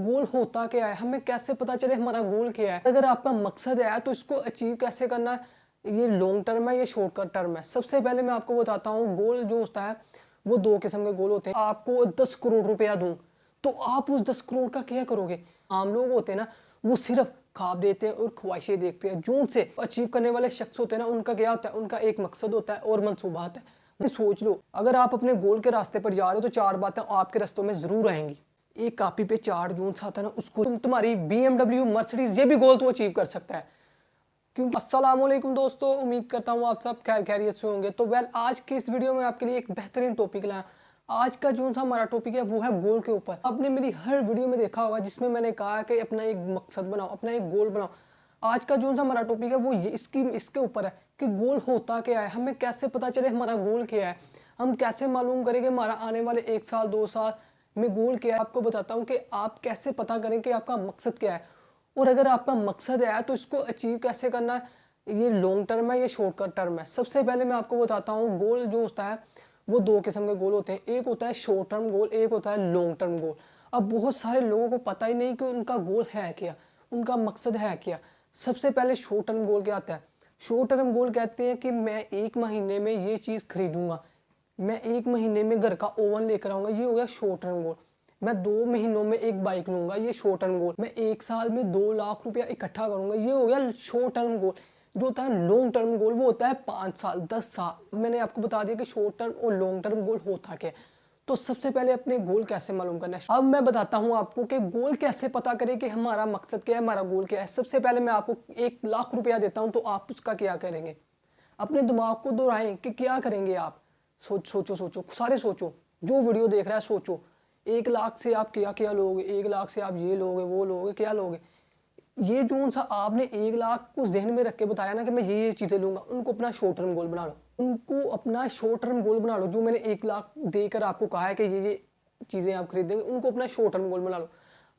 गोल होता क्या है, हमें कैसे पता चले हमारा गोल क्या है। अगर आपका मकसद है तो इसको अचीव कैसे करना है, ये लॉन्ग टर्म है, ये शॉर्ट टर्म है। सबसे पहले मैं आपको बताता हूँ, गोल जो होता है वो दो किस्म के गोल होते हैं। आपको 10 करोड़ रुपया दूं तो आप उस 10 करोड़ का क्या करोगे। आम लोग होते हैं ना, वो सिर्फ ख्वाब देते हैं और ख्वाहिशें देखते हैं। जो उनसे अचीव करने वाले शख्स होते हैं ना, उनका क्या होता है, उनका एक मकसद होता है और मंसूबा होता है। सोच लो, अगर आप अपने गोल के रास्ते पर जा रहे हो तो चार बातें आपके रास्तों में जरूर आएंगी। एक कॉपी पे 4 जून आता है ना, उसको तुम्हारी BMW मर्सिडीज ये भी गोल तो अचीव कर सकता है। क्योंकि अस्सलाम वालेकुम दोस्तों, उम्मीद करता हूँ आप सब खैर खैरियत से होंगे। तो आज की इस वीडियो में आपके लिए एक बेहतरीन टॉपिक लाया। आज का जो सा हमारा टॉपिक है वो है गोल के ऊपर। आपने मेरी हर वीडियो में देखा होगा जिसमें मैंने कहा कि अपना एक मकसद बनाओ, अपना एक गोल बनाओ। आज का जो सा हमारा टॉपिक है वो इसके ऊपर है कि गोल होता क्या है, हमें कैसे पता चले हमारा गोल क्या है, हम कैसे मालूम करेंगे हमारा आने वाले 1 साल 2 साल में गोल क्या है। आपको बताता हूँ कि आप कैसे पता करें कि आपका मकसद क्या है, और अगर आपका मकसद है तो इसको अचीव कैसे करना है, ये लॉन्ग टर्म है, ये शॉर्ट टर्म है। सबसे पहले मैं आपको बताता हूँ, गोल जो होता है वो दो किस्म के गोल होते हैं। एक होता है शॉर्ट टर्म गोल, एक होता है लॉन्ग टर्म गोल। अब बहुत सारे लोगों को पता ही नहीं कि उनका गोल है क्या, उनका मकसद है क्या। सबसे पहले शॉर्ट टर्म गोल क्या आता है। शॉर्ट टर्म गोल कहते हैं कि मैं 1 महीने में ये चीज़ खरीदूंगा, मैं 1 महीने में घर का ओवन लेकर आऊंगा, ये हो गया शॉर्ट टर्म गोल। मैं 2 महीनों में एक बाइक लूंगा, ये शॉर्ट टर्म गोल। मैं 1 साल में 2 लाख रुपया इकट्ठा करूंगा, ये हो गया शॉर्ट टर्म गोल। जो होता है लॉन्ग टर्म गोल वो होता है 5 साल 10 साल। मैंने आपको बता दिया कि शॉर्ट टर्म और लॉन्ग टर्म गोल होता क्या है। तो सबसे पहले अपने गोल कैसे मालूम करना है, अब मैं बताता हूँ आपको कि गोल कैसे पता करें कि हमारा मकसद क्या है, हमारा गोल क्या है। सबसे पहले मैं आपको 1 लाख रुपया देता हूँ, तो आप उसका क्या करेंगे। अपने दिमाग को दोहराएं कि क्या करेंगे आप। सोचो सोचो, सारे सोचो, जो वीडियो देख रहा है सोचो। 1 लाख से आप क्या क्या लोगे, 1 लाख से आप ये लोगे वो लोगे, क्या लोगे। ये जो सा आपने 1 लाख को जहन में रख के बताया ना कि मैं ये चीज़ें लूंगा, उनको अपना शॉर्ट टर्म गोल बना लो। उनको अपना शॉर्ट टर्म गोल बना लो। जो मैंने 1 लाख देकर आपको कहा है कि ये चीज़ें आप खरीदेंगे, उनको अपना शॉर्ट टर्म गोल बना लो।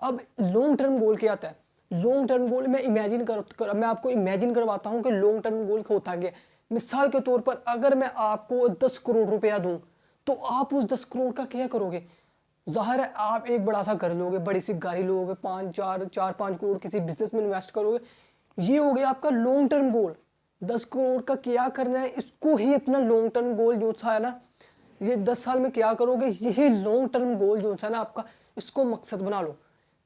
अब लॉन्ग टर्म गोल क्या आता है। लॉन्ग टर्म गोल मैं मैं आपको इमेजिन करवाता हूँ कि लॉन्ग टर्म गोल होता क्या है। मिसाल के तौर पर अगर मैं आपको 10 करोड़ रुपया दूं तो आप उस 10 करोड़ का क्या करोगे। जाहिर है आप एक बड़ा सा घर लोगे, बड़ी सी गाड़ी लोगे, 5 4 5 करोड़ किसी बिजनेस में इन्वेस्ट करोगे। ये हो गया आपका लॉन्ग टर्म गोल। 10 करोड़ का क्या करना है, इसको ही अपना लॉन्ग टर्म गोल जो सा है ना, ये 10 साल में क्या करोगे, यही लॉन्ग टर्म गोल जो है ना आपका, इसको मकसद बना लो।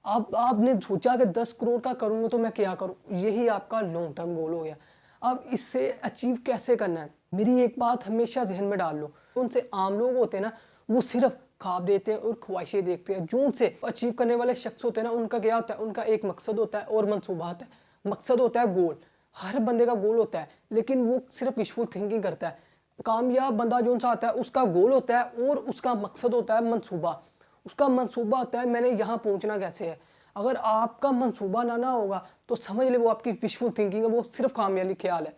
आपने सोचा कि 10 करोड़ का करूंगा तो मैं क्या करूं, यही आपका लॉन्ग टर्म गोल हो गया। अब इससे अचीव कैसे करना है, मेरी एक बात हमेशा जहन में डाल लो। उनसे आम लोग होते हैं ना, वो सिर्फ ख्वाब देते हैं और ख्वाहिशें देखते हैं। जो उनसे अचीव करने वाले शख्स होते हैं ना, उनका क्या होता है, उनका एक मकसद होता है और मंसूबा होता है। मकसद होता है गोल, हर बंदे का गोल होता है, लेकिन वो सिर्फ विशफुल थिंकिंग करता है। कामयाब बंदा जो सा आता है उसका गोल होता है और उसका मकसद होता है मंसूबा। उसका मंसूबा होता है मैंने यहाँ पहुँचना कैसे है। अगर आपका मंसूबा ना होगा तो समझ ले वो आपकी विशफुल थिंकिंग है, वो सिर्फ कामयाबी ख्याल है।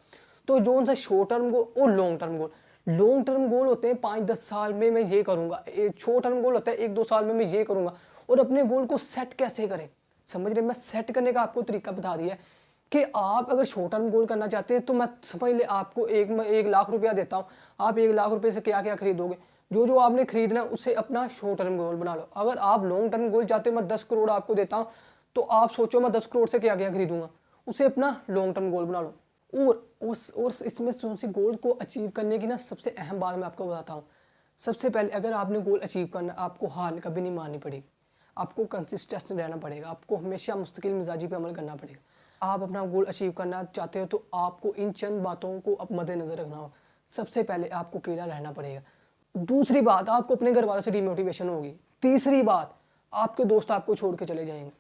तो जो उनसे शॉर्ट टर्म गोल और long term goal, long term गोल होते हैं 5 10 साल में मैं ये करूंगा, शॉर्ट टर्म गोल होता है 1 2 साल में मैं ये करूंगा। और अपने गोल को सेट कैसे करें, समझ रहे, मैं सेट करने का आपको तरीका बता दिया है कि आप अगर शॉर्ट टर्म गोल करना चाहते हैं तो मैं समझ ले आपको 1 लाख रुपया देता हूँ। आप 1 लाख रुपये से क्या क्या खरीदोगे, जो जो आपने खरीदना है उसे अपना शॉर्ट टर्म गोल बना लो। अगर आप लॉन्ग टर्म गोल चाहते हो, मैं 10 करोड़ आपको देता हूँ, तो आप सोचो मैं 10 करोड़ से क्या क्या खरीदूंगा, उसे अपना लॉन्ग टर्म गोल बना लो। और इसमें सी गोल को अचीव करने की ना सबसे अहम बात मैं आपको बताता हूँ। सबसे पहले अगर आपने गोल अचीव करना, आपको हार कभी नहीं माननी पड़ेगी, आपको कंसिस्टेंट रहना पड़ेगा, आपको हमेशा मुस्तकिल मिजाजी पे अमल करना पड़ेगा। आप अपना गोल अचीव करना चाहते हो तो आपको इन चंद बातों को अब मद्देनजर रखना हो। सबसे पहले आपको अकेला रहना पड़ेगा। दूसरी बात, आपको अपने घर वालों से डिमोटिवेशन होगी। तीसरी बात, आपके दोस्त आपको छोड़ के चले जाएंगे।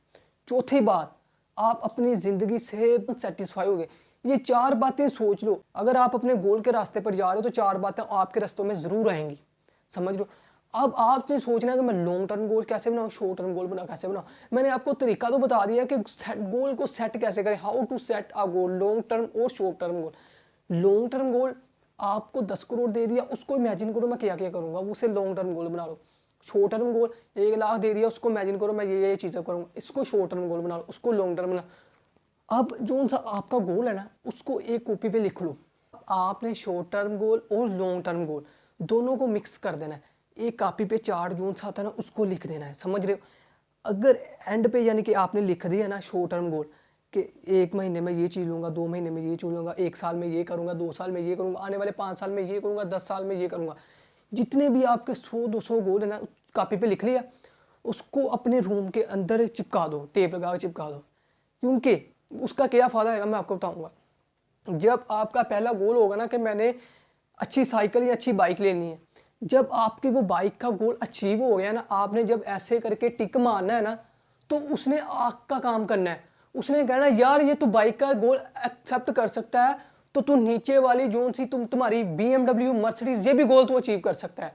चौथी बात, आप अपनी ज़िंदगी से सेटिस्फाई होगे। ये 4 बातें सोच लो। अगर आप अपने गोल के रास्ते पर जा रहे हो तो 4 बातें आपके रास्तों में ज़रूर आएंगी, समझ लो। अब आपने सोचना है कि मैं लॉन्ग टर्म गोल कैसे बनाऊँ, शॉर्ट टर्म गोल बना कैसे बनाऊँ। मैंने आपको तरीका तो बता दिया कि गोल को सेट कैसे करें, how to set a goal, long term और short term goal. Long term goal आपको 10 करोड़ दे दिया, उसको इमेजिन करो मैं क्या क्या करूँगा, उसे लॉन्ग टर्म गोल बना लो। शॉर्ट टर्म गोल 1 लाख दे दिया, उसको इमेजिन करो मैं ये चीज़ें करूँगा, इसको शॉर्ट टर्म गोल बना लो, उसको लॉन्ग टर्म बना। अब जो सा आपका गोल है ना, उसको एक कॉपी पे लिख लो। आपने शॉर्ट टर्म गोल और लॉन्ग टर्म गोल दोनों को मिक्स कर देना है। एक कॉपी पे 4 जून सा आता है ना, उसको लिख देना है, समझ रहे हो। अगर एंड पे यानी कि आपने लिख दिया ना शॉर्ट टर्म गोल कि 1 महीने में ये चीज़ लूँगा, 2 महीने में ये चीज़ लूँगा, 1 साल में ये करूँगा, 2 साल में ये करूँगा, आने वाले 5 साल में ये करूँगा, 10 साल में ये करूँगा। जितने भी आपके 100-200 गोल है ना कॉपी पे लिख लिया, उसको अपने रूम के अंदर चिपका दो, टेप लगा के चिपका दो। क्योंकि उसका क्या फ़ायदा है मैं आपको बताऊँगा। जब आपका पहला गोल होगा ना कि मैंने अच्छी साइकिल या अच्छी बाइक लेनी है, जब आपकी वो बाइक का गोल अचीव हो गया ना, आपने जब ऐसे करके टिक मारना है ना, तो उसने आग का काम करना है। उसने कहना यार ये तू बाइक का गोल एक्सेप्ट कर सकता है, तो तू नीचे वाली जोन सी तुम्हारी BMW मर्सिडीज ये भी गोल तू अचीव कर सकता है।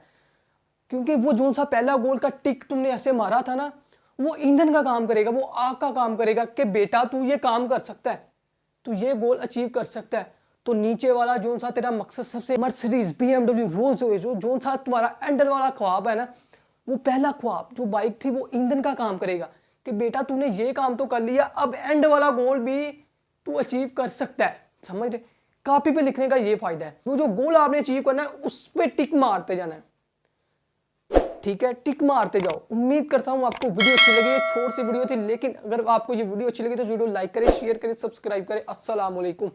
क्योंकि वो जो सा पहला गोल का टिक तुमने ऐसे मारा था ना, वो ईंधन का काम करेगा, वो आग का काम करेगा कि बेटा तू ये काम कर सकता है, तू ये गोल अचीव कर सकता है। तो नीचे वाला जो सा तेरा मकसद सबसे मर्सिडीज BMW रोल्स रॉयस जो सा तुम्हारा एंडर वाला ख्वाब है ना, वो पहला ख्वाब जो बाइक थी वो ईंधन का काम करेगा कि बेटा तूने ये काम तो कर लिया, अब एंड वाला गोल भी तू अचीव कर सकता है। समझ रहे? कॉपी पे लिखने का ये फायदा है, वो जो गोल आपने अचीव करना है उस पर टिक मारते जाना है। ठीक है, टिक मारते जाओ। उम्मीद करता हूँ आपको वीडियो अच्छी लगी। छोटी सी वीडियो थी, लेकिन अगर आपको ये वीडियो अच्छी लगी तो वीडियो लाइक करें, शेयर करें, सब्सक्राइब करें। अस्सलाम वालेकुम।